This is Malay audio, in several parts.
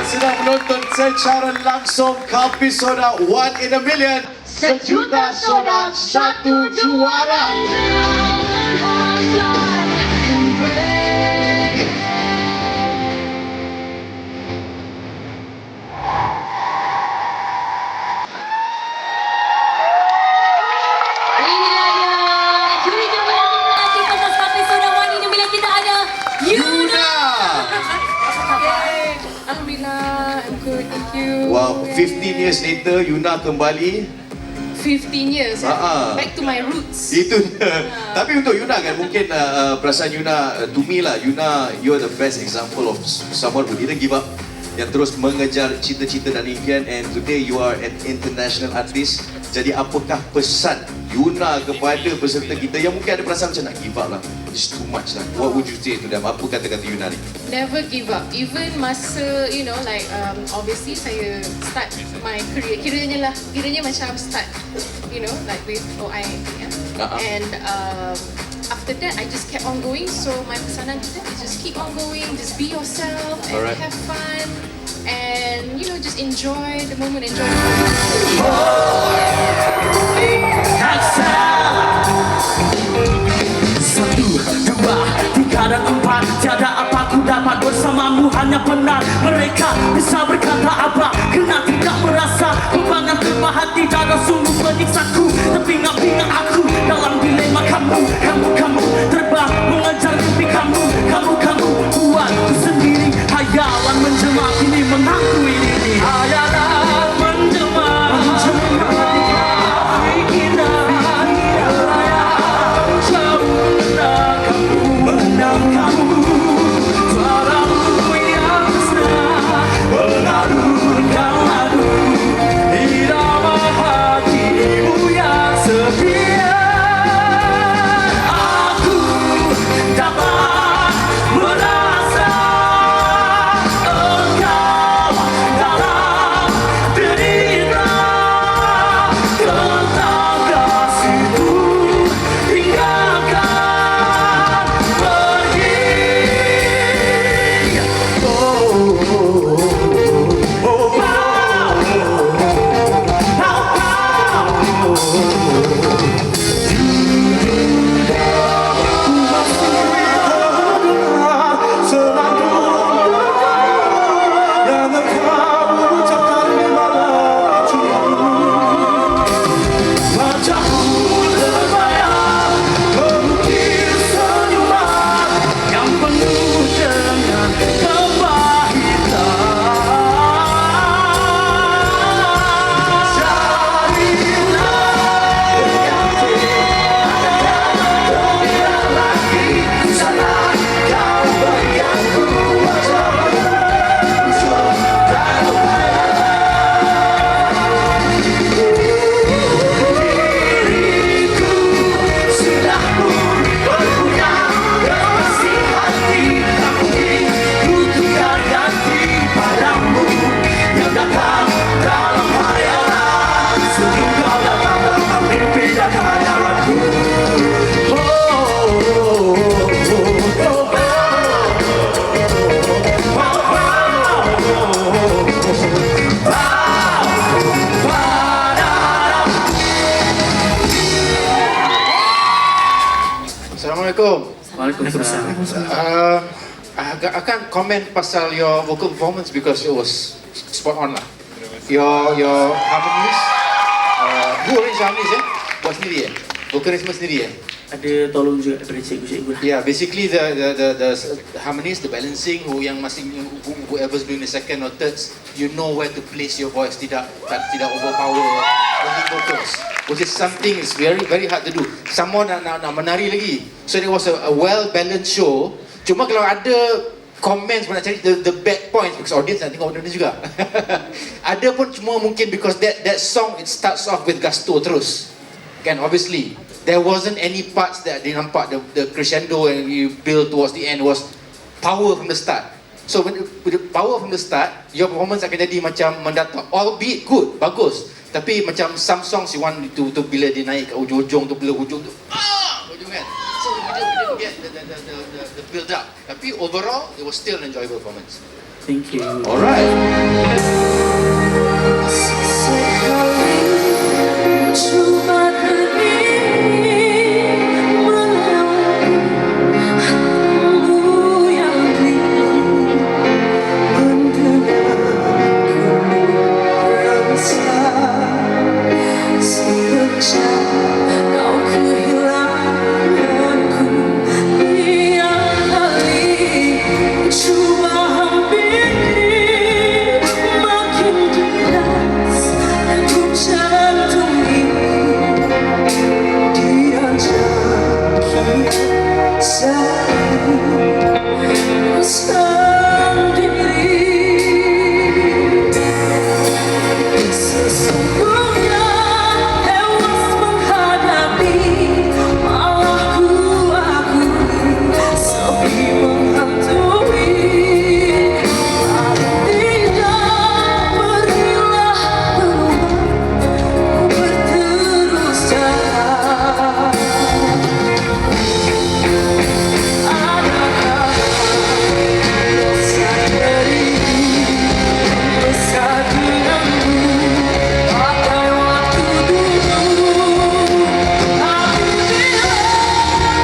sedang menonton secara langsung Kopi Soda One in a Million. Sejuta soda, satu juara. Inilah dia juri terbaik di pentas Kopi Soda One in a Million. Kita ada Yuna. Alhamdulillah, I'm good, thank you. Wow, 15 years later Yuna kembali. 15 years, back to my roots. Itu tapi untuk Yuna kan mungkin perasaan Yuna, to me lah, Yuna, you're the best example of someone who didn't give up, yang terus mengejar cita-cita dan impian, and today you are an international artist. Jadi apakah pesan Yuna kepada peserta kita yang mungkin ada perasaan macam nak give up lah, it's too much lah, what would you say to them? Apa kata-kata Yuna ni? Never give up. Even masa, you know, like obviously saya start my career, kiranya macam start, you know, like with OIM, and after that I just kept on going. So my pesanan to them is just keep on going, just be yourself and have fun, and you know, just enjoy the moment, enjoy the moment. Satu, dua, tiga dan empat, tiada apa ku dapat bersamamu, hanya benar mereka bisa berkata apa, kena tidak merasa bebangan terpa hati, dada sungguh menyiksaku, terpinga-pinga aku dalam dilema kamu terbang mengejar mimpi kamu buat ku sendiri, hayalan menjelma kini menghantui diri, hayalan menjelma Assalamualaikum. Waalaikumsalam. I can't comment pasal your vocal performance because it was spot on lah. Your harmonies, who arrange harmonies buat sendiri vocalisme sendiri Ada tolong juga daripada cikgu-cikgu lah. Yeah, basically the harmonies, the balancing, whoever's doing the second or thirds, you know where to place your voice, tidak overpower backing vocals, which is something is very very hard to do. Someone nak menari lagi, so it was a well balanced show. Cuma kalau ada comments nak cari the bad points, because audience nak tengok audience juga. Ada pun cuma mungkin because that song it starts off with gusto terus, kan, obviously. There wasn't any parts that they nampak the crescendo and you build towards the end was power from the start. So with the power from the start, your performance akan jadi macam mendatar. Albeit good, bagus. Tapi macam some songs you want to bila dia naik ke ujung-ujung tu, bila hujung tu, hujung kan. So we didn't get the build up. Tapi overall, it was still an enjoyable performance. Thank you. Alright. Coba demi melewati yang rindu mendengar rasa sejak kau kehilanganku tiap kali coba hampiri makin deras degup jantung ini diajak kian sendiri. Sesungguhnya hewas menghadapi malah ku akui sepi menghantui. Paling tidak berilah peluang ku berterus terang. Adakah rasa dirimu besar denganmu pakai waktu dulu. Tapi bila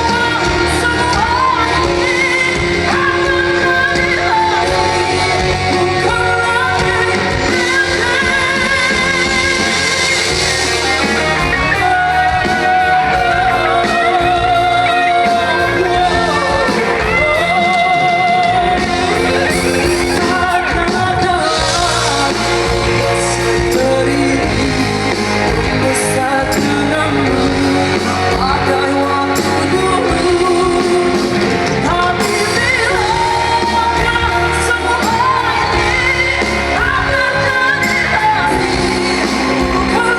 semua ini akan kembali bukan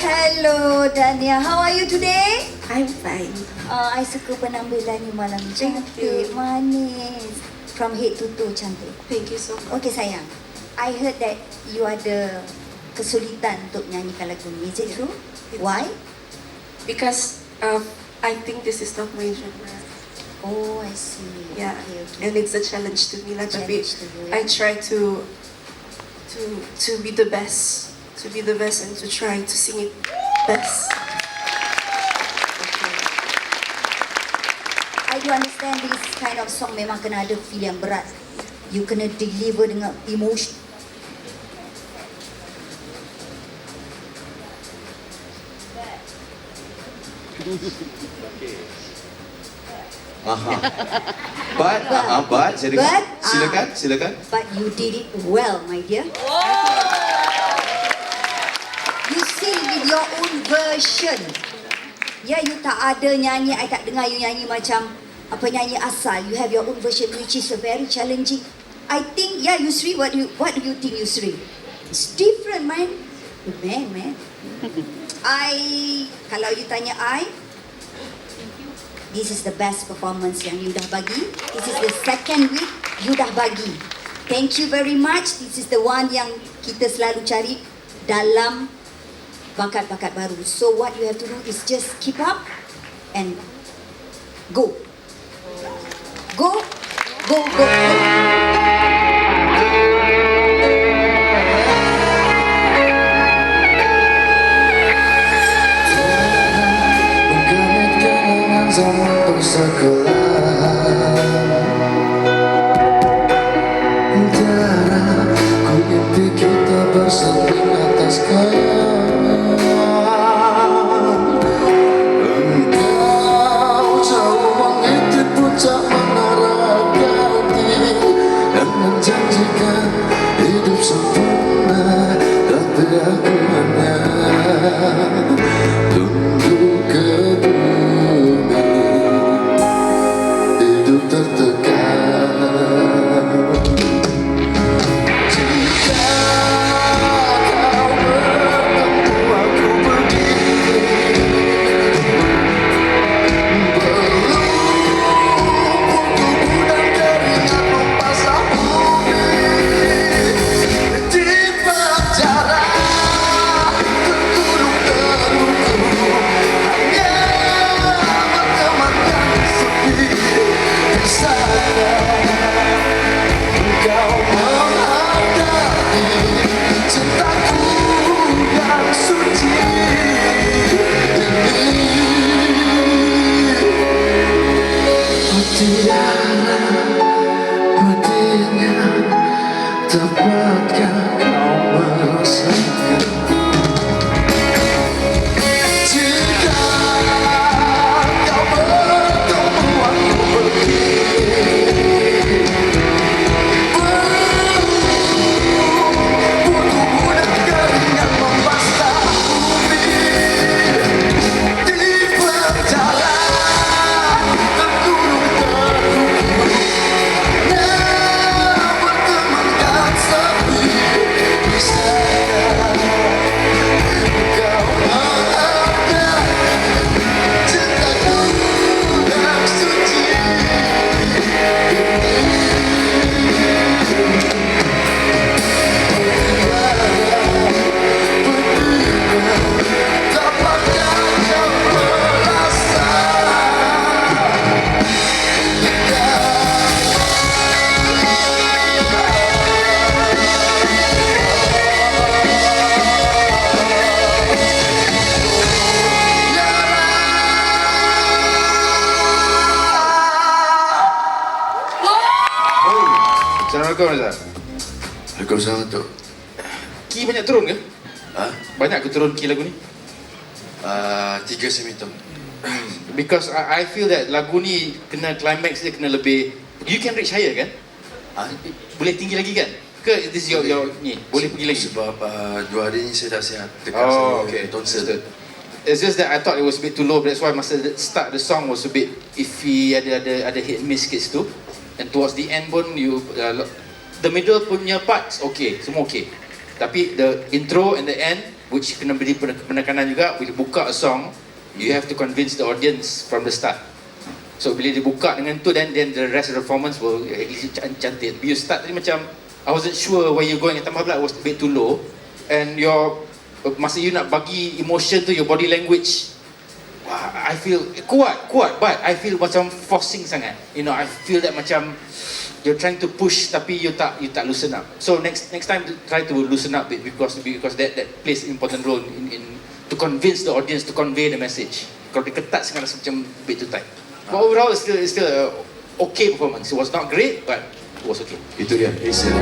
Hello Dania, how are you today? I'm fine. I suka penampilan you malam ni. Thank Cantik, you. manis. From head to toe cantik. Thank you so much. Okay sayang, I heard that you ada kesulitan untuk nyanyikan lagu ni. Is it true? Why? Because I think this is not my genre. Oh, I see. Yeah, Okay, okay. and it's a challenge to me lah. Tapi Challenge to you, I yeah. try to be the best, and to try to sing it best. I do understand this kind of song memang kena ada feel yang berat. You kena deliver dengan emotion. Aha. But, saya dengar. But, Silakan. But you did it well, my dear. You sing with your own version. Ya, you tak ada nyanyi, I tak dengar you nyanyi macam apa nyanyi asal. You have your own version which is very challenging. I think, yeah, Yusri, what do you think, Yusri? It's different, man. Man. Kalau you tanya this is the best performance yang you dah bagi. This is the second week you dah bagi. Thank you very much. This is the one yang kita selalu cari dalam bakat-bakat baru. So what you have to do is just keep up and go. Go. Menggamit kenangan zaman persekolah. Tiara, ku mimpi kita bersanding atas kayangan. Engkau jauh mengintip puncak menara ganti dan menjanjikan hidup sempurna, tapi aku hanya tunduk ke bumi, hidup tertekan. Jika kau bertemu Assalamualaikum Razak. Waalaikumsalam tu. Key banyak turun ke? Banyak ke turun key lagu ni? 3 semitom. Because I feel that lagu ni kena climax dia kena lebih. You can reach higher kan? Boleh tinggi lagi kan? Ke this your ni boleh pergi lagi? Sebab 2 hari ni saya dah sihat. Oh, okay. Understood. It's just that I thought it was a bit too low. That's why masa start the song was a bit iffy. Ada hit and miss sikit tu. And towards the end pun you the middle punya parts okay, semua okay. Tapi the intro and the end, which kena beri penekanan juga, bila buka a song, you have to convince the audience from the start. So bila dibuka dengan tu, then the rest of the performance will cantik. Bila you start tadi macam I wasn't sure where you going, tambah pula was a bit too low. And your masa you nak bagi emotion tu, your body language, I feel kuat, but I feel macam forcing sangat. You know, I feel that macam you're trying to push tapi you tak loosen up. So next time try to loosen up a bit because that plays an important role in to convince the audience to convey the message. Kalau dia ketat sangat rasa macam a bit too tight. But overall it's still a okay performance. It was not great but it was okay. Itu dia. Acer.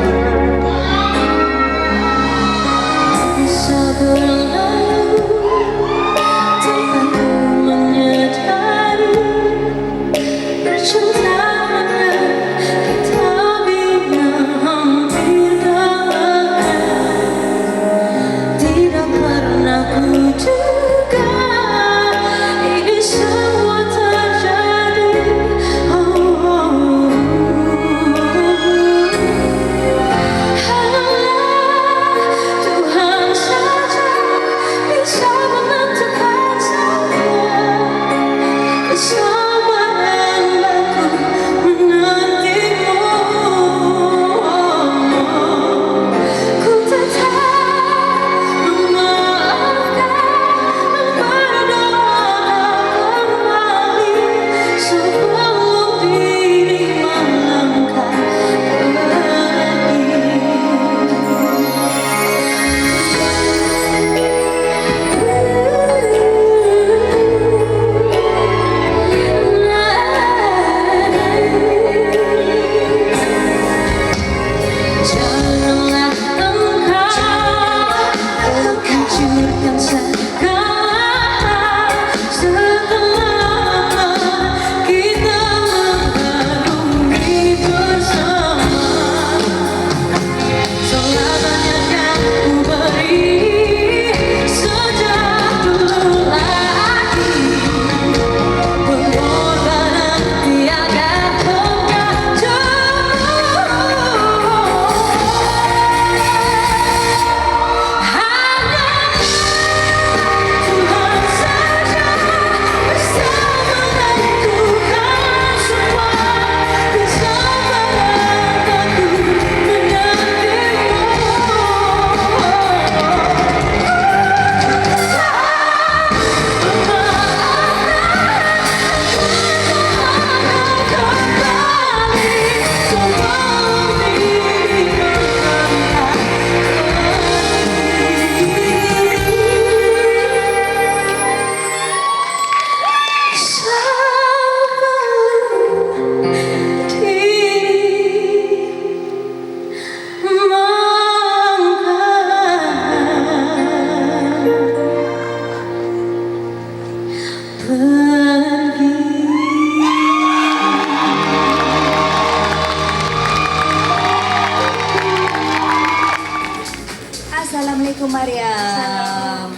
Assalamualaikum Mariam.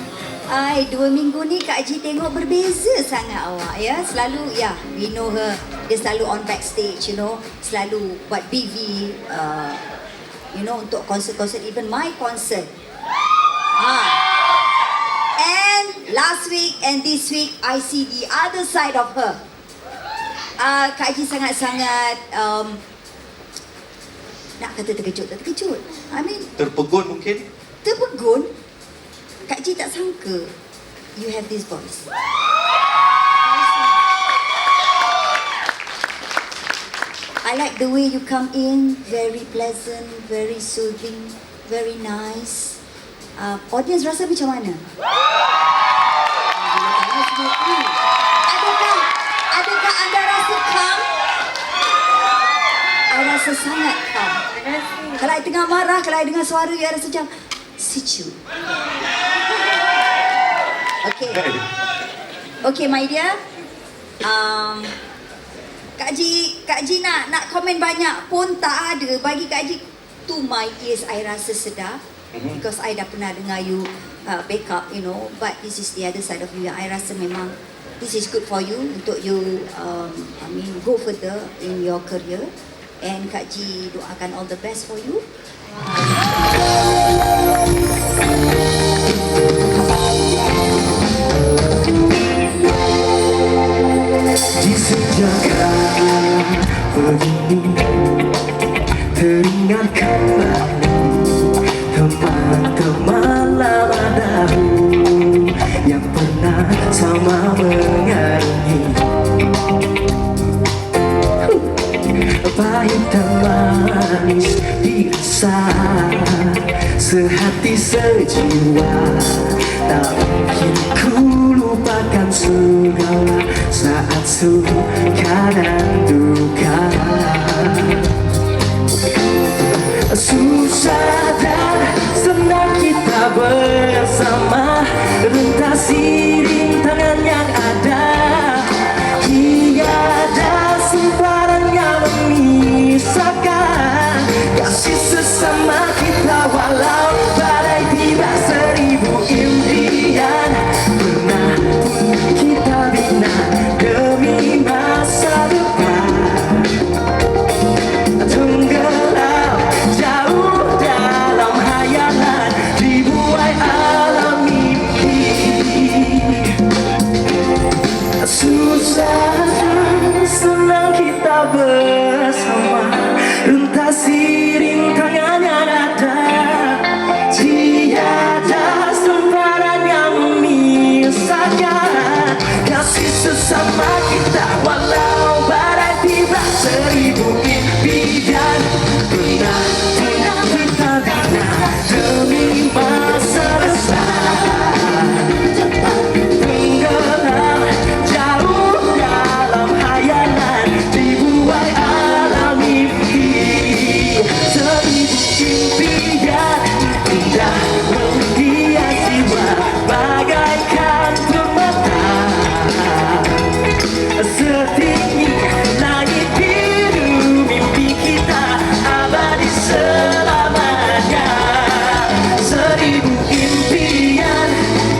2 minggu ni Kak Ji tengok berbeza sangat awak ya. Selalu ya, we know her. Dia selalu on backstage, you know. Selalu buat BV, you know, untuk konsert-konsert, even my concert. And last week and this week, I see the other side of her. Kak Ji sangat-sangat nak kata terkejut. I mean, Terpegun mungkin? terpegun. Kak Ji tak sangka you have this voice. I like the way you come in, very pleasant, very soothing, very nice. Audience rasa macam mana? Adakah anda rasa calm? I rasa sangat calm. Kalau I tengah marah, kalau I dengar suara you rasa macam Sicu. Okay. Okay, my dear. Kak Ji nak komen banyak pun tak ada. Bagi Kak Ji, to my ears, I rasa sedap. Because I dah pernah dengar you backup, you know. But this is the other side of you. I rasa memang this is good for you untuk you, go further in your career. And Kak Ji doakan all the best for you. Di sejak begini teringat kembali teman-teman lama dahulu yang pernah sama menyanyi. Pahit dan manis dirasa sehati sejiwa. Tak mungkin ku lupakan segala saat suka dan duka. Susah dan senang kita bersama, rentasi rintangan yang ada. Tiada semparan yang memisahkan kasih sesama kita, walau badai tiba seribu impian. Pernah pun kita bina demi masa depan. Tenggelam jauh dalam hayalan, dibuai alam mimpi. Susah dan senang kita bersama, rentasi rintangan yang ada. Tiada semparan yang memisahkan kasih sesama kita, walau badai tiba seribu impian. Pernah kita bina demi masa depan. Tenggelam jauh dalam hayalan, dibuai alam mimpi. Seribu impian indah menghias jiwa bagaikan permata. Setinggi langit biru mimpi kita abadi selamanya. Seribu impian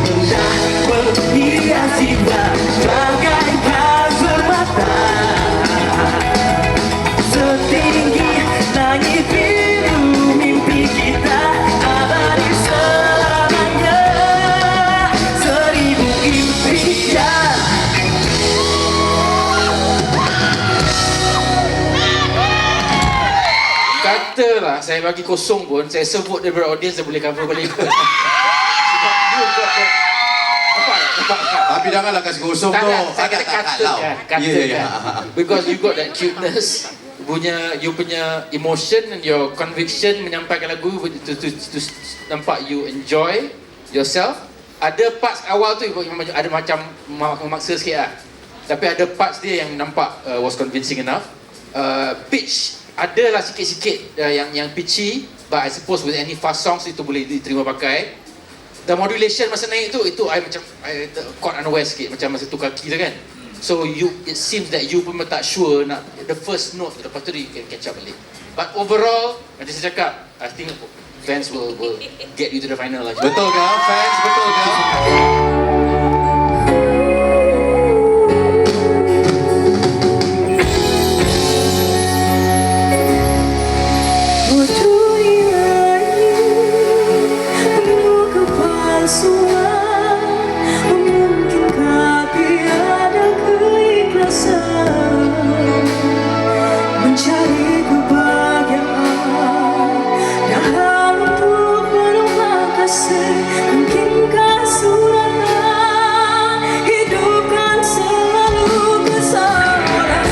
indah menghias jiwa bagaikan permata. Setinggi langit biru mimpi kita abadi selamanya. Seribu impian. Katalah saya bagi kosong pun, saya sebut daripada audience, saya boleh cover balik. Sebab you got that. Nampak tak? Tapi janganlah kasih kosong tu. Saya kata kata kan. Because you got that cuteness, you punya emotion and your conviction menyampaikan lagu to nampak you enjoy yourself. Ada parts awal tu ada macam memaksa sikit lah. Tapi ada parts dia yang nampak was convincing enough. Pitch adalah sikit-sikit yang pitchy, but I suppose with any fast songs itu boleh diterima pakai. The modulation masa naik tu, itu I macam caught unaware sikit, macam masa tukar key tu kan. So it seems that you pun tak sure nak the first note, lepas tu you can catch up balik. But overall, macam saya cakap, I think fans will get you to the final lah. Betul ke fans? Betul ke? Mencari kebahagiaan dalam untuk menumpah kasih. Mungkinkah suratan hidupkan selalu kesalahan.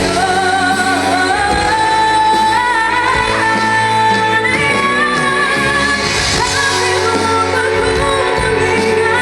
Tapi mengapa ku mengira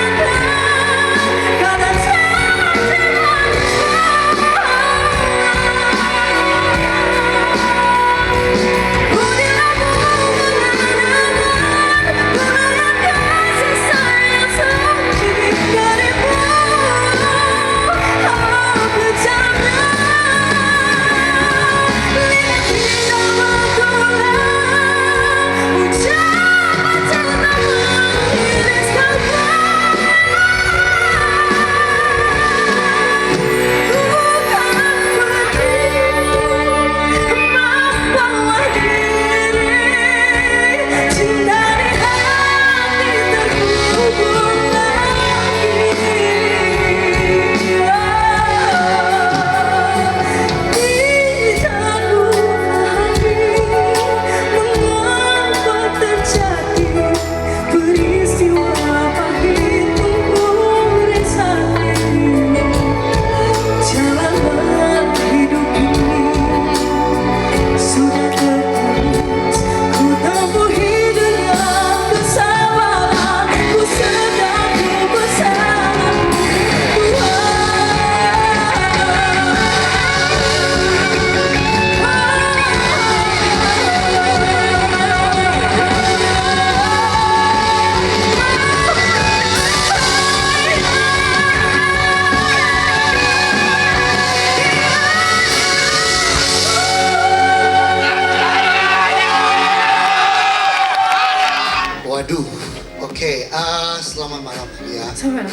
Selamat malam ya. Selamat.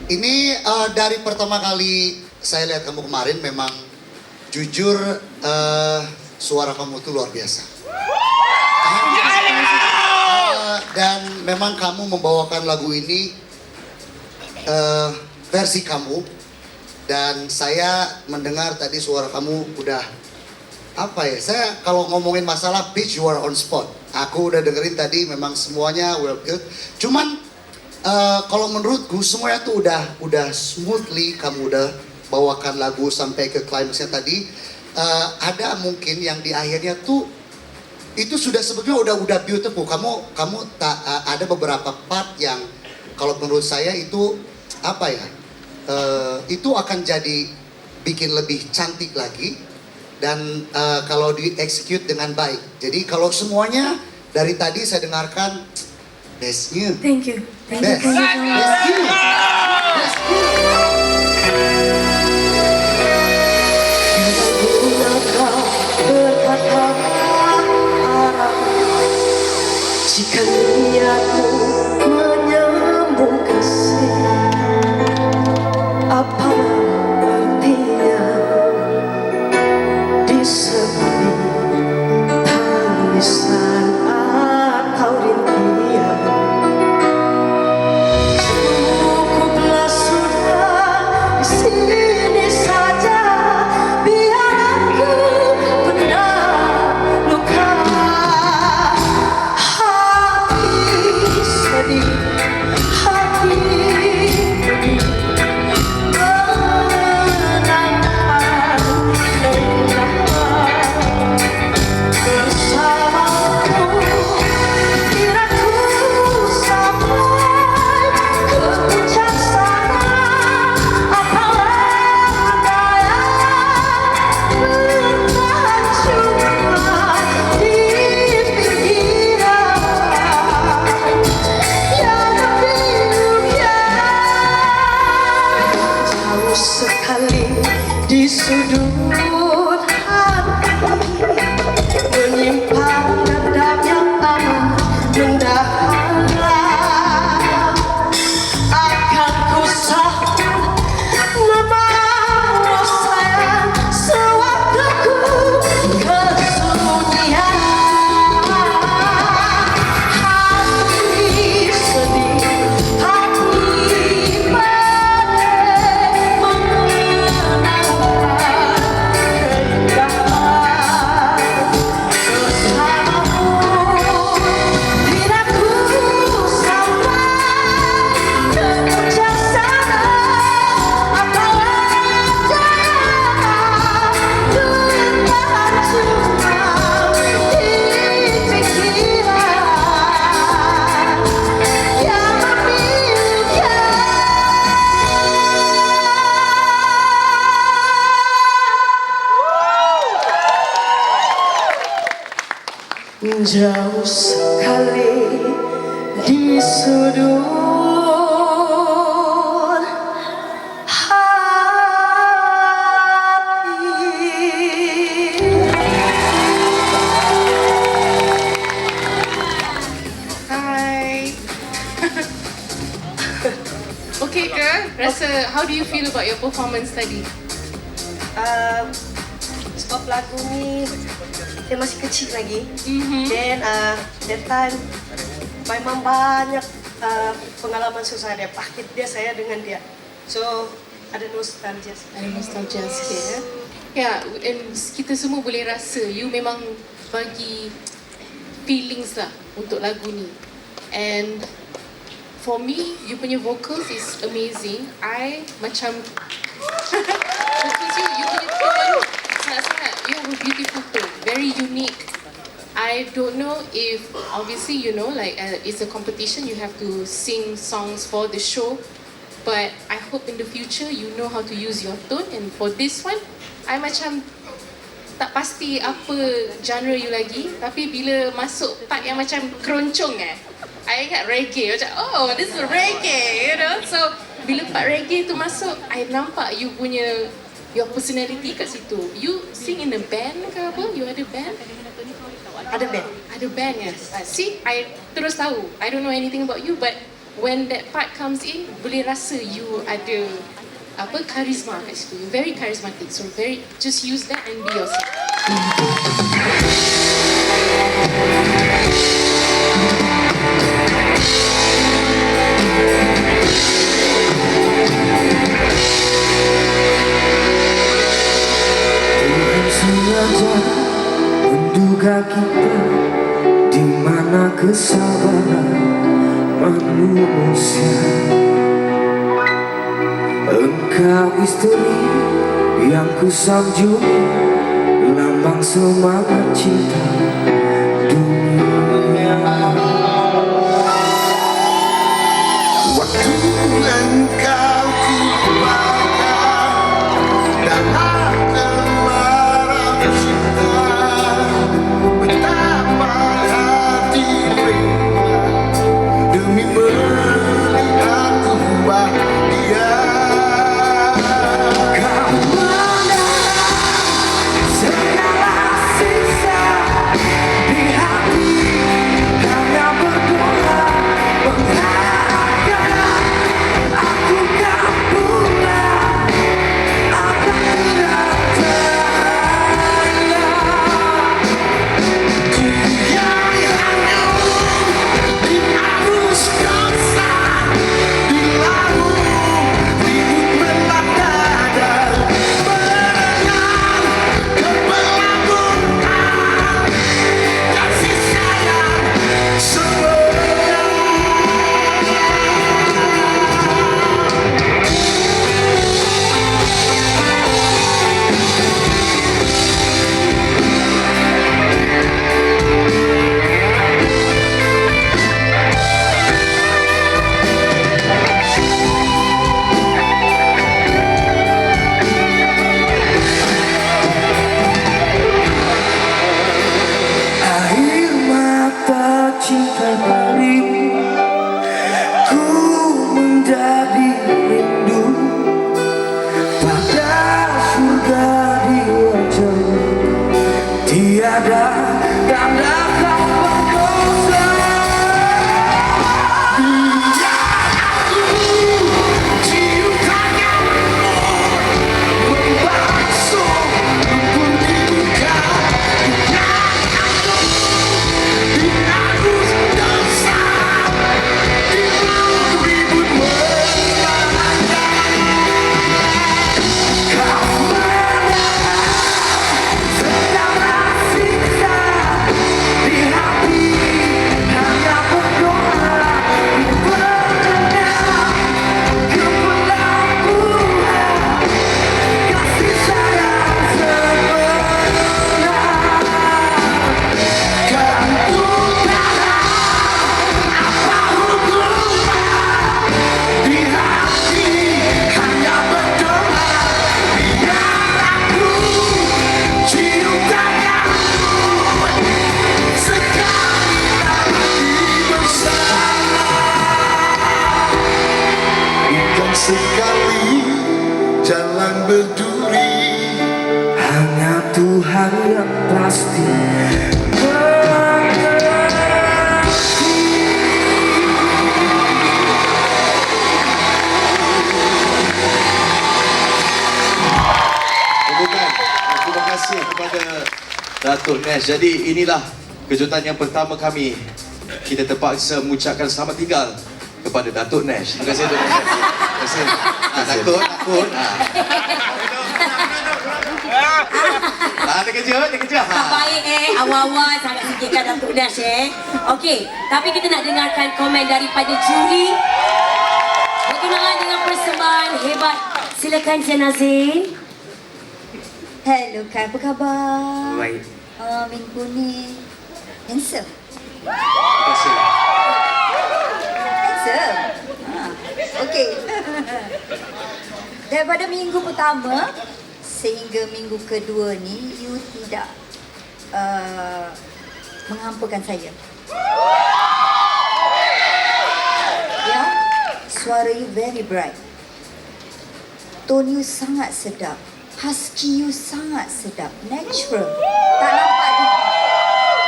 Ini dari pertama kali saya lihat kamu kemarin memang jujur suara kamu itu luar biasa. Dan memang kamu membawakan lagu ini versi kamu dan saya mendengar tadi suara kamu udah apa ya? Saya kalau ngomongin masalah pitch you are on spot. Aku udah dengerin tadi memang semuanya well good. Cuman kalau menurutku semuanya tuh udah smoothly kamu udah bawakan lagu sampai ke climaxnya tadi. Ada mungkin yang di akhirnya tuh itu sudah sebetulnya udah beautiful. Kamu ada beberapa part yang kalau menurut saya itu apa ya? Itu akan jadi bikin lebih cantik lagi dan kalau di execute dengan baik. Jadi kalau semuanya dari tadi saya dengarkan bestnya. Thank you. Best. Best you. Best you. Jika niatmu menyambung kasih, apa artinya disebut tangisan atau rintian? Cukuplah sudah di sini saja, biar aku benar luka. Sekali di sudut hati menyimpan dendam yang amat mendalam. Akan ku sahut membawa sayang sewaktu ku kesunyian. Hati sedih, hati jauh sekali di sudut hati. Hi. Okay, girl. Rasa, how do you feel about your performance tadi? Sebab lagu ni dia masih kecil lagi. Mhm. Dan that time memang banyak pengalaman susah dia, pahit dia saya dengan dia. So ada nostalgia. Ada nostalgia sikit ya. Ya, and kita semua boleh rasa you memang bagi feelings lah untuk lagu ni. And for me, you punya vocals is amazing. I macam because you punya tone sangat-sangat, you have a beautiful tone, very unique. I don't know if, obviously you know, like it's a competition, you have to sing songs for the show. But I hope in the future you know how to use your tone. And for this one, I macam tak pasti apa genre you lagi. Tapi bila masuk part yang macam keroncong I ingat reggae. Macam, oh, this is reggae, you know. So, bila part reggae tu masuk, I nampak you punya, your personality kat situ. You sing in a band ke apa? You ada band? Ada band. Ada band ya? See, I terus tahu. I don't know anything about you, but when that part comes in, boleh rasa you ada apa charisma kat situ. You're very charismatic. So just use that and be yourself. Tuhan sengaja menduga kita di mana kesabaran manusia. Engkau istri yang kusanjungi, lambang semangat cinta dunia. Waktu engkau kubakar dalam cemara cinta, betapa hati rela demi melihatku bahagia. Kau menang segala sisa di hati, hanya berdoa mengharapkan aku kan pulang akan tertanda. Dia hanya di arus dosa, di laut ribut melanda dan berenang ke pelabuhan kasih sayang sempurna. Air mata cinta darimu, ku menjadi rindu pada surga di wajahmu. Tiada tanda kau berdosa. Biar aku cium tanganmu membasuh lumpur di luka. Di arus dosa, di laut ribut melanda. Kau menang segala sisa di hati, hanya berdoa berenang ke pelabuhan kasih sayang sempurna. Kan ku tahan apa hukuman di hati, hanya berdoa biar aku cium tanganmu sekali lagi bersama. Bukan sekali jalan berduri, hanya Tuhan yang pasti Terima kasih kepada Datuk Nash. Jadi inilah kejutan yang pertama kami. Kita terpaksa mengucapkan selamat tinggal kepada Datuk Nash. Terima kasih Datuk Nash. Terima kasih. Takut. Terkejut. Tak baik awal-awal sangat sikitkan Datuk Nash Okey, tapi kita nak dengarkan komen daripada juri berkenaan dengan persembahan hebat. Silakan Cik Nazin. Hello Kak, apa khabar? baik. Minggu ni handsome. Terima kasih. Handsome. Okey. Daripada minggu pertama sehingga minggu kedua ni, you tidak menghampakan saya. Ya, suara you very bright. Tone you sangat sedap. Husky you sangat sedap. Natural.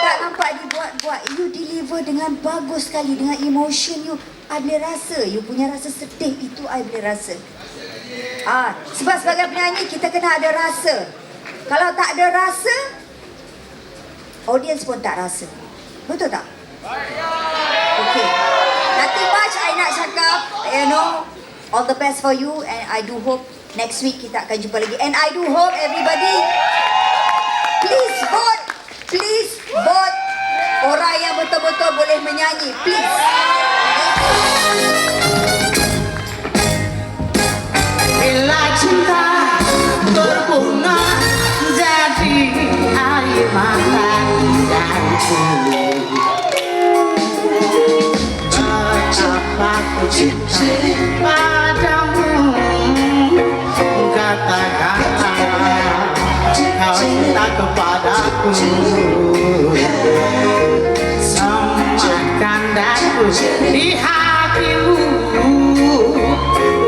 Tak nampak nampak dibuat-buat. You deliver dengan bagus sekali, dengan emotion you. I boleh rasa, you punya rasa sedih itu I boleh rasa. Sebab sebagai penyanyi kita kena ada rasa. Kalau tak ada rasa, audience pun tak rasa. Betul tak? Okay. Nothing much I nak cakap. You know, all the best for you and I do hope next week kita akan jumpa lagi. And I do hope everybody please vote orang yang betul-betul boleh menyanyi. Please. Bila cinta berbunga jadi air mata indahku, betapa ku cinta padamu. Katakanlah kau cinta kepadaku, sematkan daku di hatimu.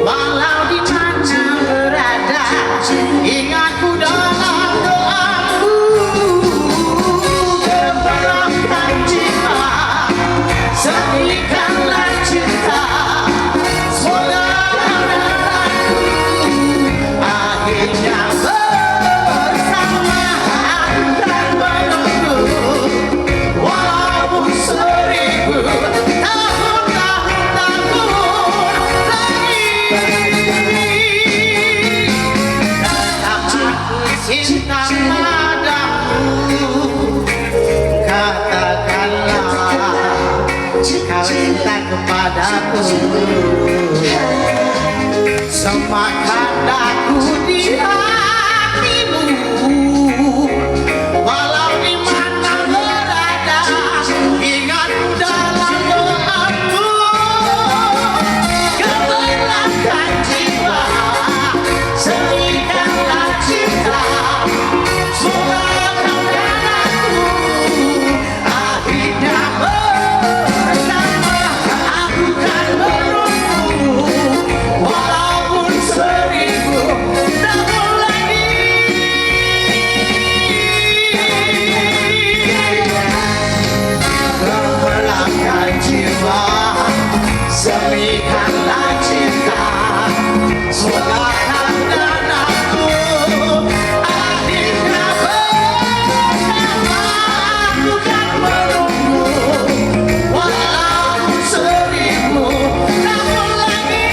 Walau di mana berada, ingatku dalam doamu. Gemerapkan jiwa, semikanlah cinta. Semoga aku akhirnya bersama. Aku kan menunggu, walaupun seribu tahun-tahun lagi. Cinta padamu, katakanlah kau cinta kepadaku. Semakan aku di hatimu, walau di mana berada, ingatku dalam doamu. Gemerlapkan jiwa, semikanlah cinta. Semoga kau dan aku akhirnya bersama. Aku kan menunggu, walaupun seribu tahun lagi. Gemerlapkan jiwa, semikanlah cinta. Semoga kau dan aku akhirnya bersama. Aku kan menunggu, walaupun seribu tahun lagi.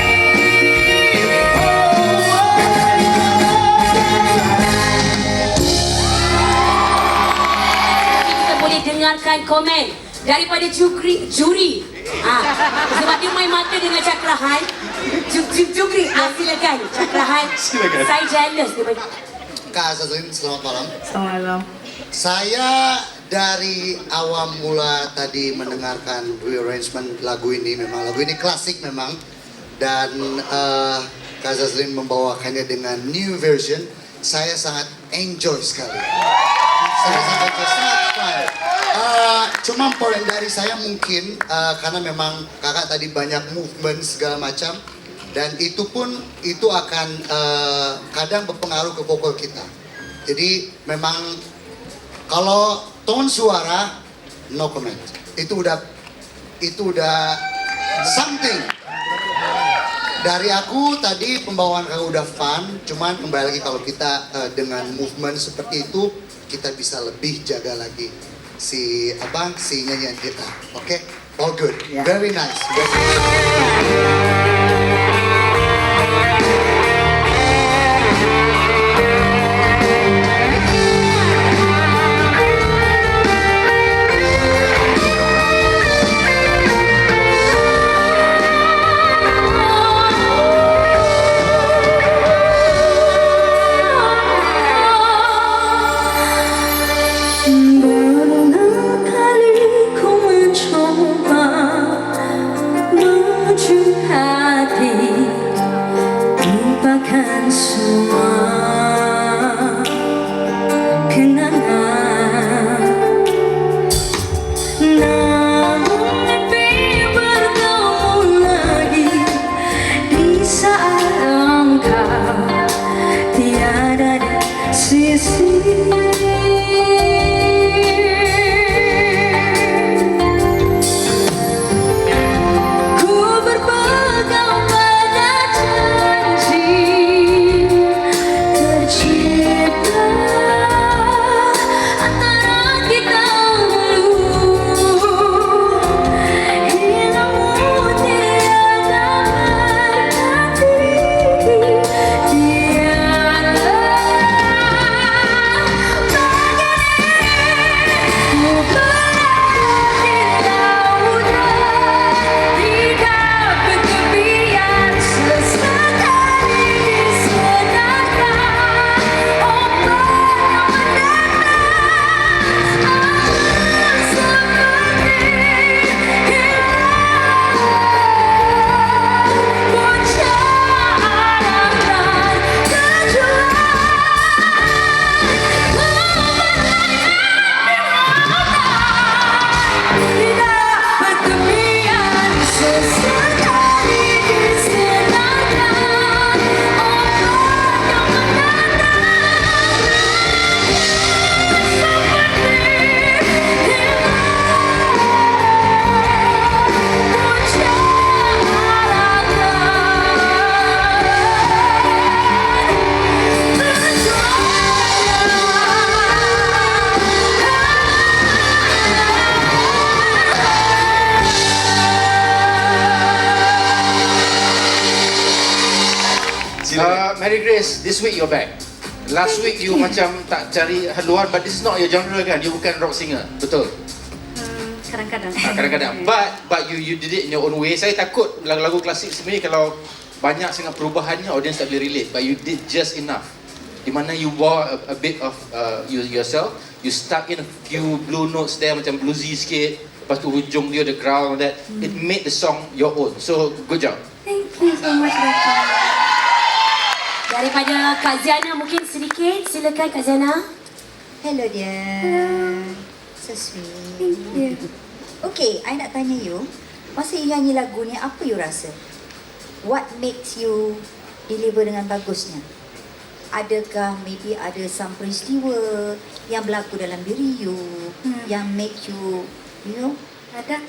Kita boleh dengarkan komen daripada juri. Sebab dia main mata dengan cakrahan. Juri, silakan cakrahan. Silakan. Saya jealous dia main. Kak Azazrin, selamat malam. Selamat malam. Saya dari awam mula tadi mendengarkan rearrangement lagu ini, memang lagu ini klasik memang, dan Kak Azazrin membawakannya dengan new version. Saya sangat enjoy sekali. Saya sangat enjoy, sangat fun. Cuma poin dari saya mungkin karena memang kakak tadi banyak movement segala macam, dan itu pun itu akan kadang berpengaruh ke vokal kita. Jadi memang kalau tone suara no comment. Itu udah something. Dari aku tadi pembawaan kakak udah fun, cuman kembali lagi kalau kita dengan movement seperti itu kita bisa lebih jaga lagi si nyanyian kita. Oke? All good. Very nice. Berulang kali ku mencoba menuju Mary Grace, this week you're back. Last week you macam tak cari haluan, but this is not your genre kan? You bukan rock singer, betul? Kadang-kadang. Kadang-kadang. But you did it in your own way. Saya takut lagu-lagu klasik sebenarnya kalau banyak sangat perubahannya, audience tak boleh relate. But you did just enough. Di mana you bawa a bit of yourself. You stuck in a few blue notes there macam bluesy sikit. Lepas tu hujung dia the growl that. It made the song your own. So good job. Thank you so much, Raka. Daripada Kak Ziana mungkin sedikit. Silakan Kak Ziana. Hello dear. So sweet. Thank you. Okay, I nak tanya you. Masa you nyanyi lagu ni, apa you rasa? What makes you deliver dengan bagusnya? Adakah maybe ada some peristiwa yang berlaku dalam diri you yang make you, you know? Ada.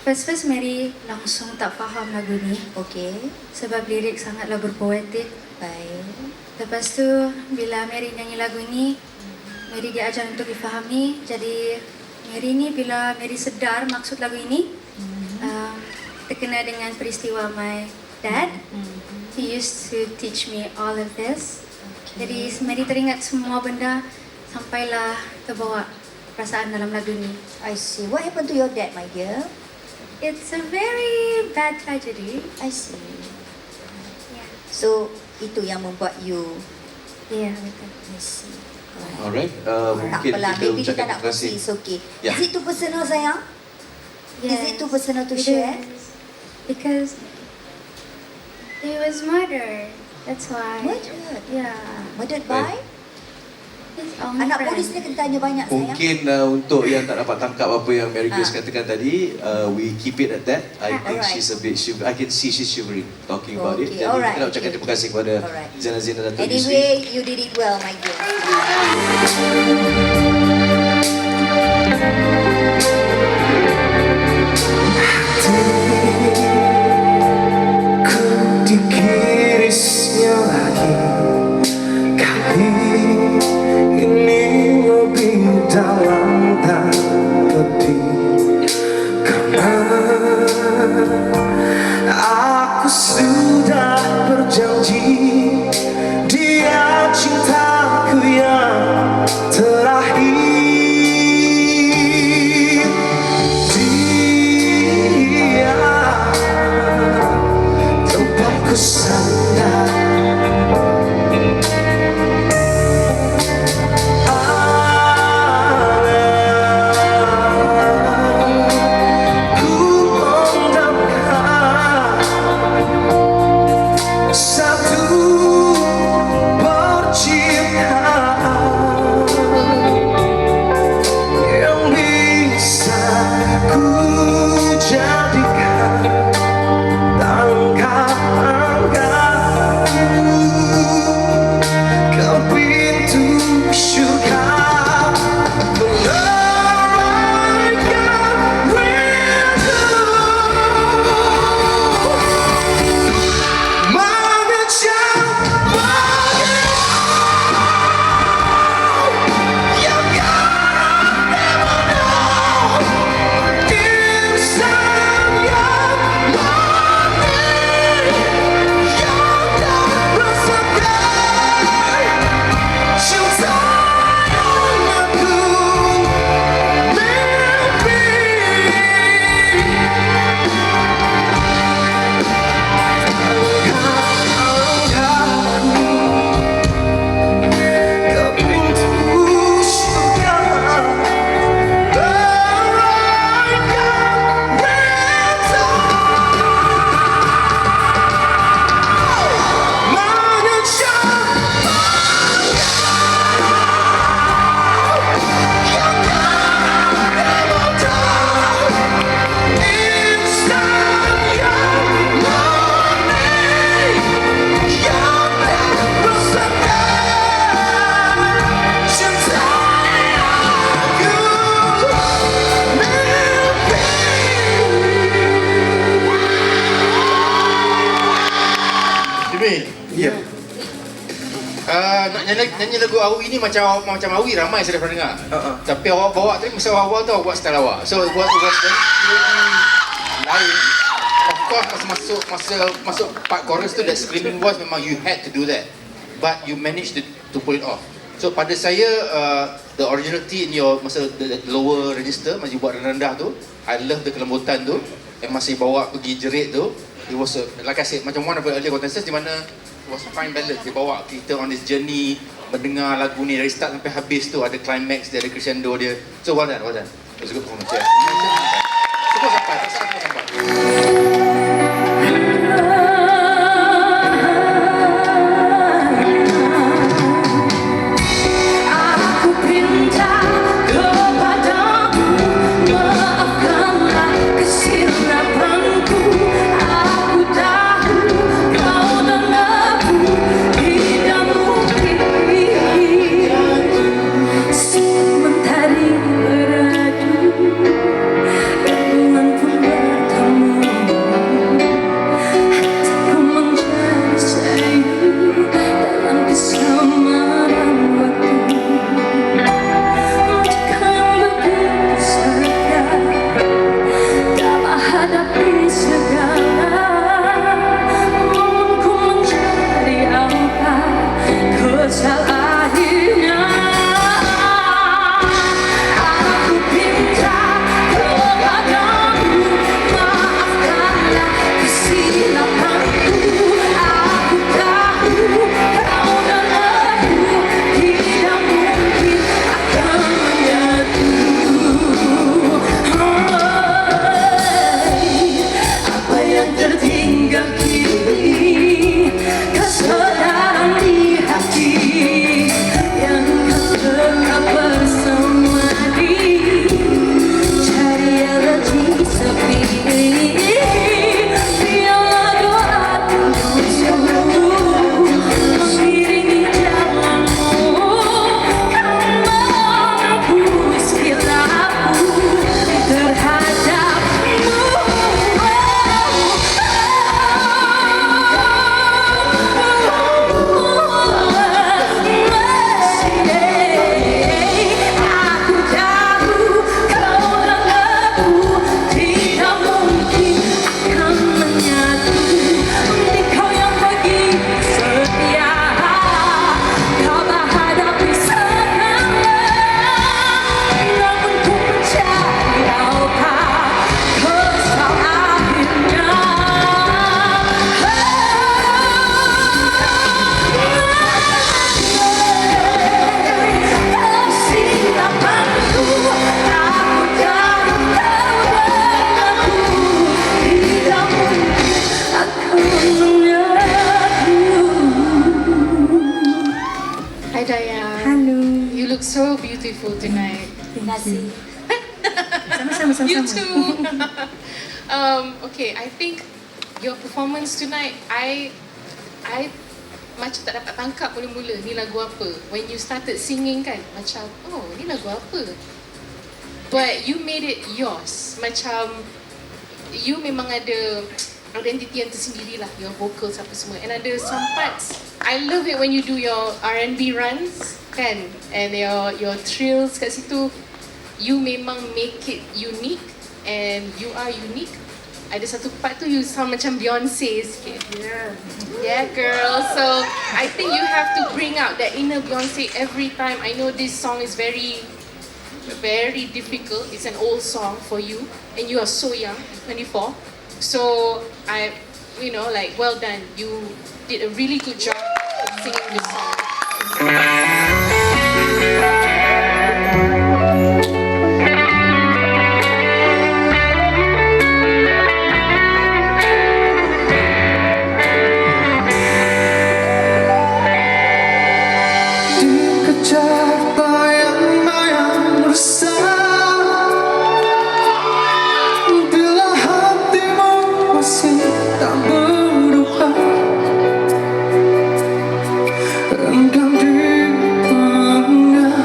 First Mary langsung tak faham lagu ni. Okay. Sebab lirik sangatlah berpoetik. Baik. Lepas tu bila Mary nyanyi lagu ni, Mary diajar untuk difahami. Jadi Mary ni bila Mary sedar maksud lagu ini, terkena dengan peristiwa my dad. He used to teach me all of this. Jadi Mary teringat semua benda sampailah terbawa perasaan dalam lagu ni. I see. What happened to your dad, my dear? It's a very bad tragedy. I see. Yeah. So, itu yang membuat you. Yeah, betul. I see. Alright, Tak mungkin apalah, kita maybe kita ucapkan nak terima kasih. kongsi, it's okay. Yeah. Is it too personal, sayang? Is it too personal to It share? is. Because he was murdered. That's why. Murdered? Yeah. Murdered by? His own Anak friend. polis ni kena tanya banyak, sayang. Mungkin untuk yang tak dapat tangkap apa yang Mary Grace katakan tadi, we keep it at that. I think alright. she's a bit shiver. I can see she's shivering talking about it. Okay, Jadi alright, kita nak ucapkan okay. terima kasih kepada Alright. Zana Zina dan Datuk Yusri. Anyway, you did it well, my dear. Ku dikirisnya lagi. Kali ini lebih dalam dan pedih. Karena aku sudah berjanji, dia cintaku yang terakhir. Dia tempatku sandar. Nyanyi lagu Awi ni macam Awi ramai saya dah pernah dengar. Tapi awak bawa tadi masa awal tu awak buat style awak. So it was very lain. Of course masuk part chorus tu, that screaming voice memang you had to do that, but you managed to pull it off. So pada saya the originality in your masa the lower register masih buat rendah tu, I love the kelembutan tu, yang masih bawa pergi jerit tu. It was like I said, macam one of the earlier contestants di mana it was fine balance. Dia bawa kita on this journey, mendengar lagu ni dari start sampai habis tu, ada climax dia, ada crescendo dia. So well done. It was a good performance. Yeah. Semua sampai, tak salah semua sampai. So beautiful tonight. Terima kasih. Sama-sama. You too. Okay, I think your performance tonight, I macam tak dapat tangkap mula-mula ni lagu apa. When you started singing kan, macam oh ni lagu apa. But you made it yours. Macam you memang ada identity yang tersendiri lah, your vocals apa semua. And ada some parts, I love it when you do your R&B runs kan, and your trills kat situ, you memang make it unique, and you are unique. Ada satu part tu you sound macam Beyonce sikit. Yeah girl. So I think you have to bring out that inner Beyonce every time. I know this song is very difficult. It's an old song for you, and you are so young, 24. So well done. You did a really good job singing this song. Dikejar bayang-bayang resah, bila hatimu masih tak berubah, rendam di tengah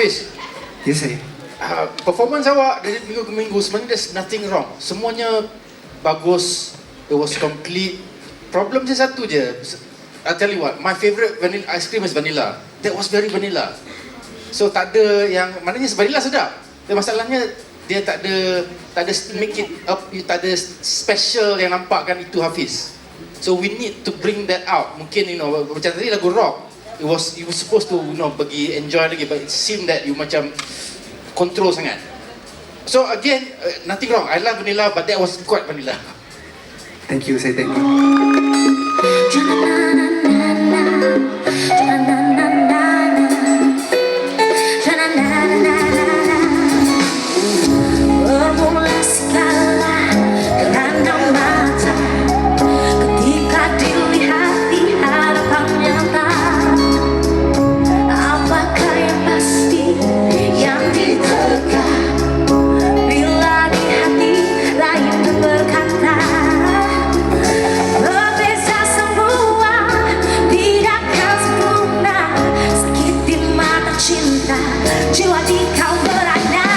Hafiz, Yes, saya. performance awak dari minggu ke minggu sebenarnya there's nothing wrong. Semuanya bagus. It was complete. Problem dia satu je. I tell you what, my favourite vanilla ice cream is vanilla. That was very vanilla. So tak ada yang, maknanya vanilla sedap. Dan masalahnya dia tak ada make it up, tak ada special yang nampakkan itu Hafiz. So we need to bring that out. Mungkin macam tadi lagu rock, you was supposed to pergi enjoy lagi, but it seemed that you macam control sangat. So again, nothing wrong. I love vanilla, but that was quite vanilla. Thank you, saya thank you. Bermula segala kerana mata ketika dilihat di hadapan nyata. Apakah yang pasti yang ditekan bila di hati lain berkata berbeza semua tidak akan sempurna. Sakit di mata cinta, jiwa di kau berada.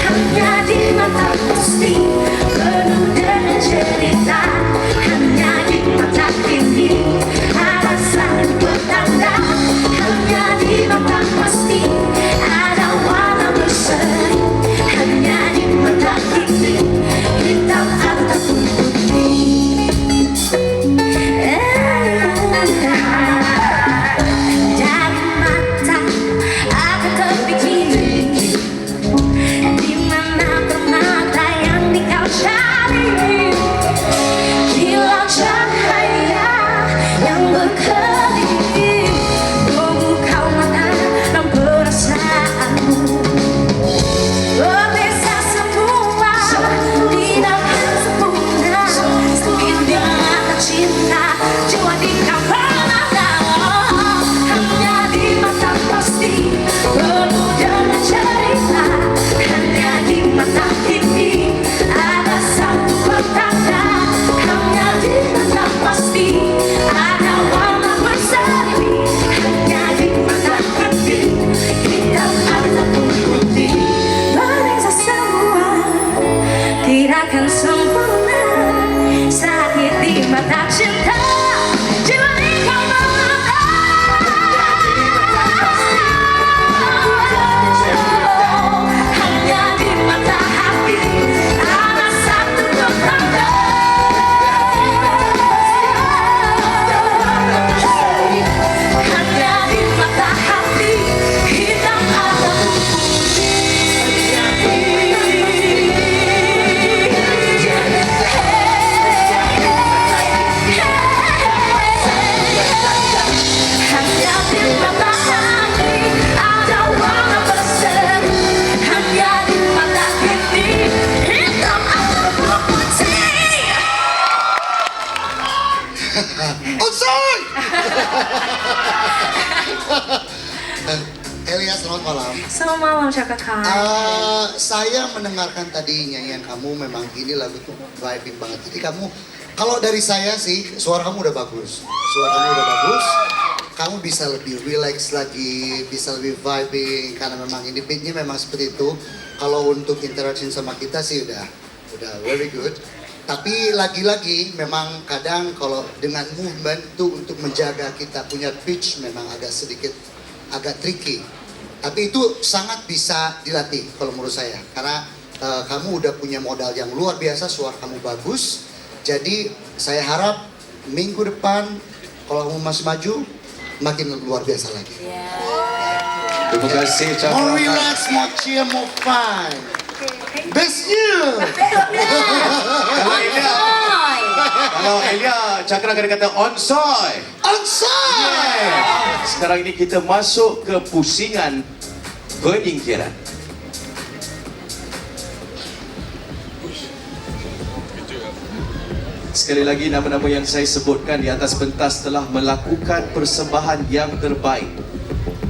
Hanya di mata pasti penuh dengan cerita. Hanya di mata ini ada satu petanda. Hanya di mata pasti ada warna berseri. Hanya di mata ini hitam ataupun putih. Dari mata aku terpikir di mana permata yang kau cari. Kilau cahaya yang berkedip membuka mata dan perasaanmu. Berbeza semua tidak akan sempurna. Sakit di mata cinta, jiwa di kau berada. Hanya di mata pasti penuh dengan cerita. Hanya di mata ini ada satu petanda. Hanya di mata pasti ada warna berseri. Hanya di mata ini hitam ataupun putih. Berbeza semua tidak akan sempurna. Sakit di mata cinta, jiwa di kau berada. Hanya di mata hati ada satu petanda. Hanya di mata hati hitam ataupun hanya di mata hati ada warna berseri. Hanya di mata ini hitam ataupun putih. Onsoi! Elia, selamat malam. Selamat malam Syaka Khan. Saya mendengarkan tadi nyanyian kamu, memang ini lagu tuh vibing banget. Jadi kamu, kalau dari saya sih, suara kamu udah bagus. Suara kamu udah bagus. Kamu bisa lebih relax lagi, bisa lebih vibing, karena memang ini beatnya memang seperti itu. Kalau untuk interaction sama kita sih udah very good. Tapi lagi-lagi memang kadang kalau dengan movement tuh untuk menjaga kita punya pitch memang agak tricky. Tapi itu sangat bisa dilatih kalau menurut saya. Karena kamu udah punya modal yang luar biasa, suara kamu bagus. Jadi saya harap minggu depan kalau kamu masih maju, makin luar biasa lagi. Terima kasih Cakra. More relax, more chill, more fun. Bestnya. Kalau Elia, Cakra akan kata onsoi. Onsoi. Sekarang ini kita masuk ke pusingan penyingkiran. Sekali lagi, nama-nama yang saya sebutkan di atas pentas telah melakukan persembahan yang terbaik.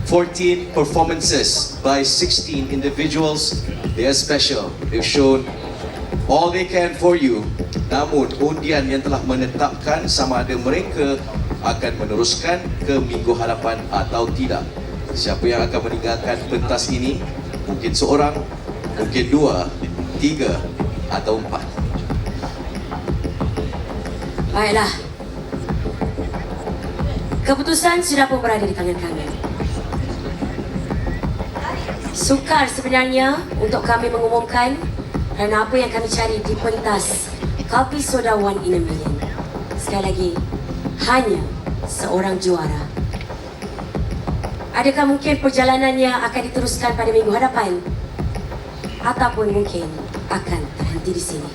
14 performances by 16 individuals. They are special. They've shown all they can for you. Namun undian yang telah menetapkan sama ada mereka akan meneruskan ke minggu hadapan atau tidak. siapa yang akan meninggalkan pentas ini? Mungkin seorang, mungkin dua, tiga, atau empat. Baiklah. Keputusan sudah pun berada di tangan kami. Sukar sebenarnya untuk kami mengumumkan kerana apa yang kami cari di pentas Kopi Soda One in a Million. Sekali lagi, hanya seorang juara. Adakah mungkin perjalanannya akan diteruskan pada minggu hadapan? Ataupun mungkin akan terhenti di sini?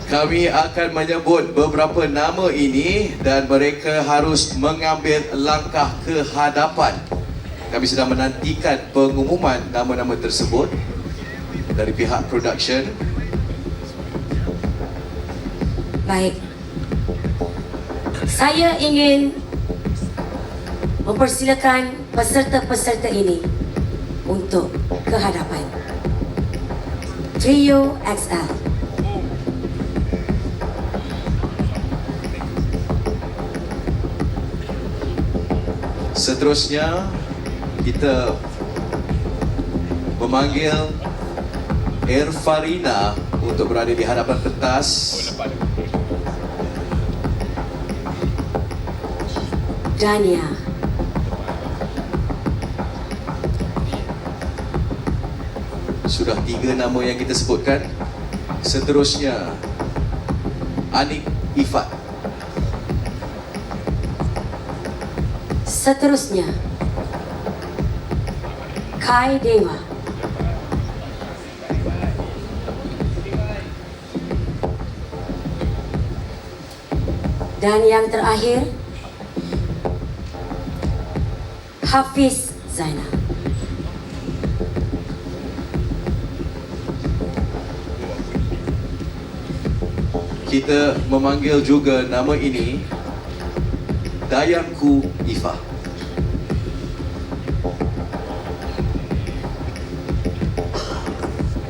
Kami akan menyebut beberapa nama ini dan mereka harus mengambil langkah ke hadapan. Kami sedang menantikan pengumuman nama-nama tersebut dari pihak production. Baik. Saya ingin mempersilakan peserta-peserta ini untuk ke hadapan. Trio XL. Seterusnya, kita memanggil Erfarina untuk berada di hadapan pentas. Dania. Sudah 3 nama yang kita sebutkan. Seterusnya, Anik Ifat. Seterusnya, Kai Dewa. Dan yang terakhir, Hafiz Zainal. Kita memanggil juga nama ini Dayanku Ifa.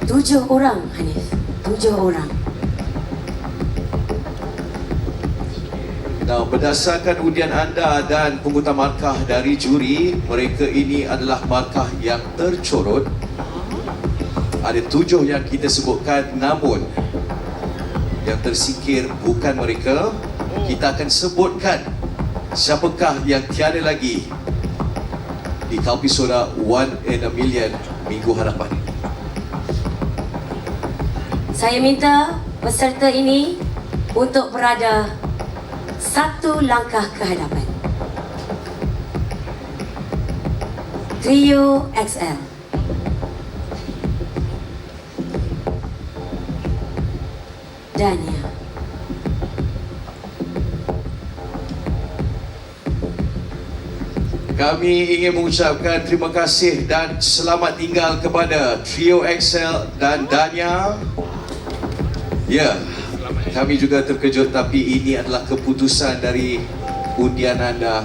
Tujuh orang, Hanif. 7 orang. Nah, berdasarkan undian anda dan pungutan markah dari juri, mereka ini adalah markah yang tercorot. Ada 7 yang kita sebutkan, namun yang tersingkir bukan mereka. Kita akan sebutkan siapakah yang tiada lagi di Kopi Soda One in a Million minggu hadapan. Saya minta peserta ini untuk berada 1 langkah ke hadapan. Trio XL. Dania. Kami ingin mengucapkan terima kasih dan selamat tinggal kepada Trio XL dan Dania. Ya, kami juga terkejut, tapi ini adalah keputusan dari undian anda.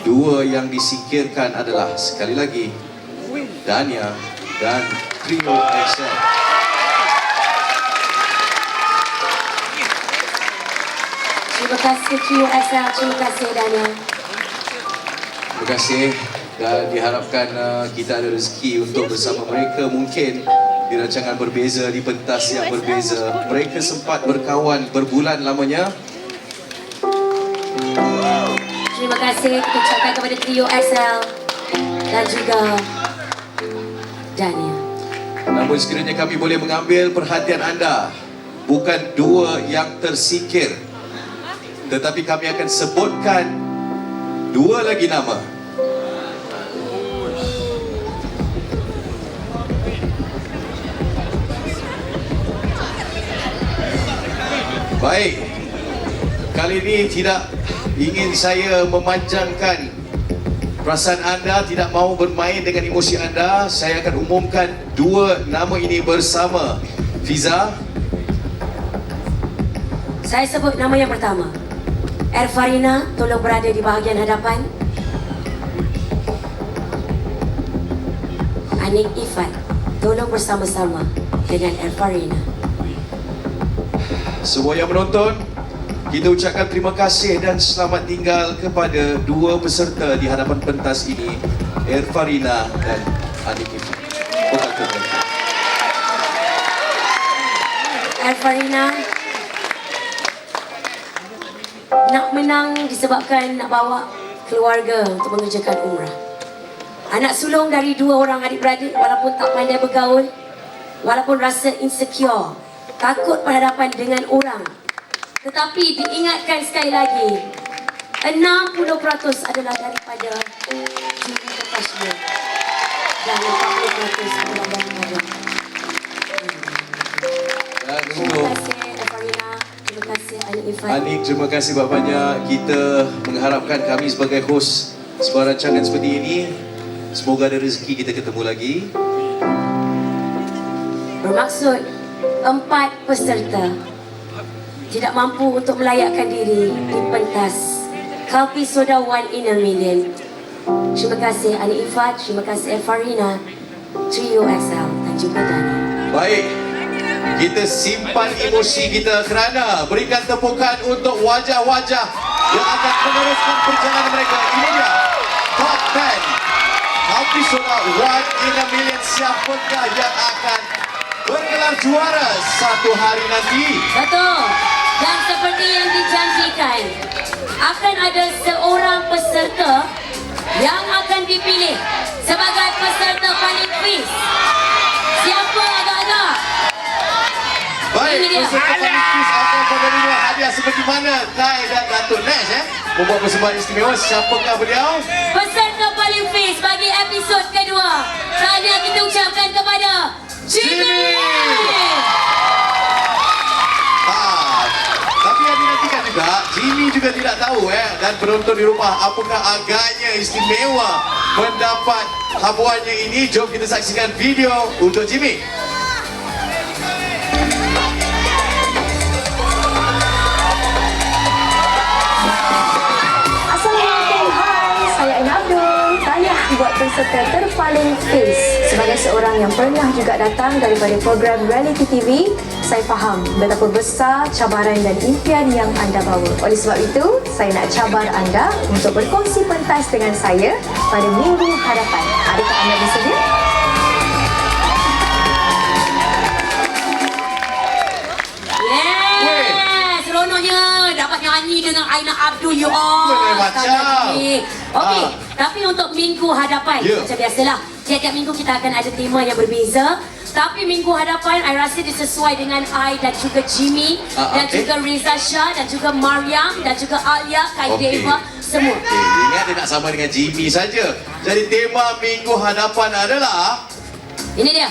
2 yang disingkirkan adalah sekali lagi Dania dan Trio XL. Terima kasih Trio XL, terima kasih Dania. Terima kasih dan diharapkan kita ada rezeki untuk bersama mereka, mungkin di rancangan berbeza, di pentas yang berbeza. Mereka sempat berkawan berbulan lamanya. Terima kasih kita ucapkan kepada Trio XL dan juga Dania. Namun sekiranya kami boleh mengambil perhatian anda, bukan 2 yang tersingkir, tetapi kami akan sebutkan 2 lagi nama. Baik, kali ini tidak ingin saya memanjangkan perasaan anda, tidak mahu bermain dengan emosi anda. Saya akan umumkan 2 nama ini bersama. Fiza. Saya sebut nama yang pertama. Erfarina, tolong berada di bahagian hadapan. Anik Ifat, tolong bersama-sama dengan Erfarina. Semua yang menonton, Kita ucapkan terima kasih dan selamat tinggal kepada dua peserta di hadapan pentas ini, Erfarina dan Anik Ifan. Erfarina nak menang disebabkan nak bawa keluarga untuk mengerjakan umrah. Anak sulung dari dua orang adik-beradik, walaupun tak pandai bergaul, walaupun rasa insecure, takut berhadapan dengan orang, tetapi diingatkan sekali lagi, 60% adalah daripada juri profesional dan 40% adalah daripada. Terima kasih Erfarina, terima kasih Anik Ifan. Anik, terima kasih banyak. Kita mengharapkan kami sebagai host sebuah rancangan seperti ini, semoga ada rezeki kita ketemu lagi. Bermaksud 4 peserta tidak mampu untuk melayakkan diri di pentas Kopi Soda One in a Million. Terima kasih Anik Ifan, terima kasih Erfarina, Trio XL dan juga Dani. Baik, kita simpan emosi kita kerana berikan tepukan untuk wajah-wajah yang akan meneruskan perjalanan mereka. Ini dia Top 10 Kopi Soda One in a Million. Siapakah yang akan bergelar juara satu hari nanti? Betul. Dan seperti yang dijanjikan, akan ada seorang peserta yang akan dipilih sebagai peserta paling quiz. Siapa agak-agak? Baik, peserta paling quiz akan menerima hadiah seperti mana Kai dan Datuk Nash membuat persembahan istimewa. Siapakah beliau? Peserta paling quiz bagi episod kedua. Tahniah kita ucapkan kepada Jimmy. Tapi yang dinantikan juga, Jimmy juga tidak tahu dan penonton di rumah apakah agaknya istimewa mendapat habuannya ini. Jom kita saksikan video untuk Jimmy. Assalamualaikum, hai, saya Aina Abdul. Tahniah buat peserta terpaling quiz. Sebagai seorang yang pernah juga datang daripada program reality TV, saya faham betapa besar cabaran dan impian yang anda bawa. Oleh sebab itu, saya nak cabar anda untuk berkongsi pentas dengan saya pada minggu hadapan. Adakah anda bersedia? Seronoknya dapat nyanyi dengan Aina Abdul, you all. Macam. Okey, tapi untuk minggu hadapan, macam biasalah, tiap-tiap minggu kita akan ada tema yang berbeza. Tapi minggu hadapan, I rasa dia sesuai dengan I dan juga Jimmy, dan juga Reza Shah, dan juga Mariam, dan juga Alia, Kai Deva, semua. Ingat dia nak sama dengan Jimmy saja. Jadi tema minggu hadapan adalah... Ini dia.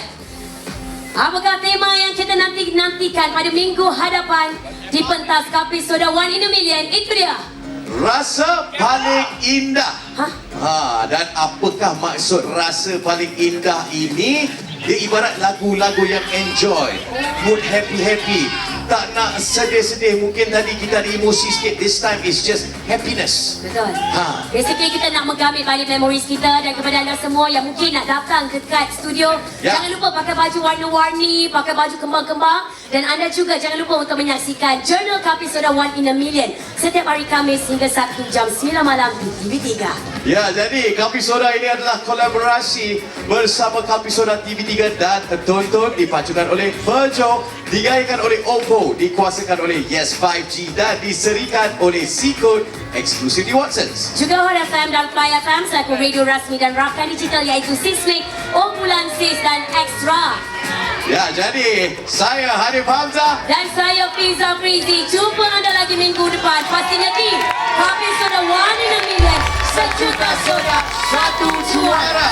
Apakah tema yang kita nantikan pada minggu hadapan di pentas Kopi Soda One in a Million? Itu dia. Rasa paling indah. Dan apakah maksud rasa paling indah ini? Dia ibarat lagu-lagu yang enjoy, mood happy-happy, tak nak sedih-sedih. Mungkin tadi kita ada emosi sikit. This time is just happiness. Betul. Basically kita nak mengambil balik memories kita. Dan kepada anda semua yang mungkin nak datang dekat studio, jangan lupa pakai baju warna-warni, pakai baju kembang-kembang. Dan anda juga jangan lupa untuk menyaksikan Jurnal Kopi Soda One in a Million setiap hari Khamis hingga Sabtu jam 9 malam di TV3. Ya, jadi Kopi Soda ini adalah kolaborasi bersama Kopi Soda TV3 dan tonton dipacukan oleh Virgo, digayakan oleh Oppo, dikuasakan oleh Yes 5G dan diserikan oleh C-Code eksklusif di Watsons. Juga Hot FM dan Fly FM selaku radio rasmi dan rakan digital iaitu Sismic, Unggulan Sis dan Extra. Ya, jadi saya Hanif Hamzah dan saya Fiza Frizi. Jumpa anda lagi minggu depan. Pastinya di Kopi Soda One in a Million. Sejuta soda, satu juara.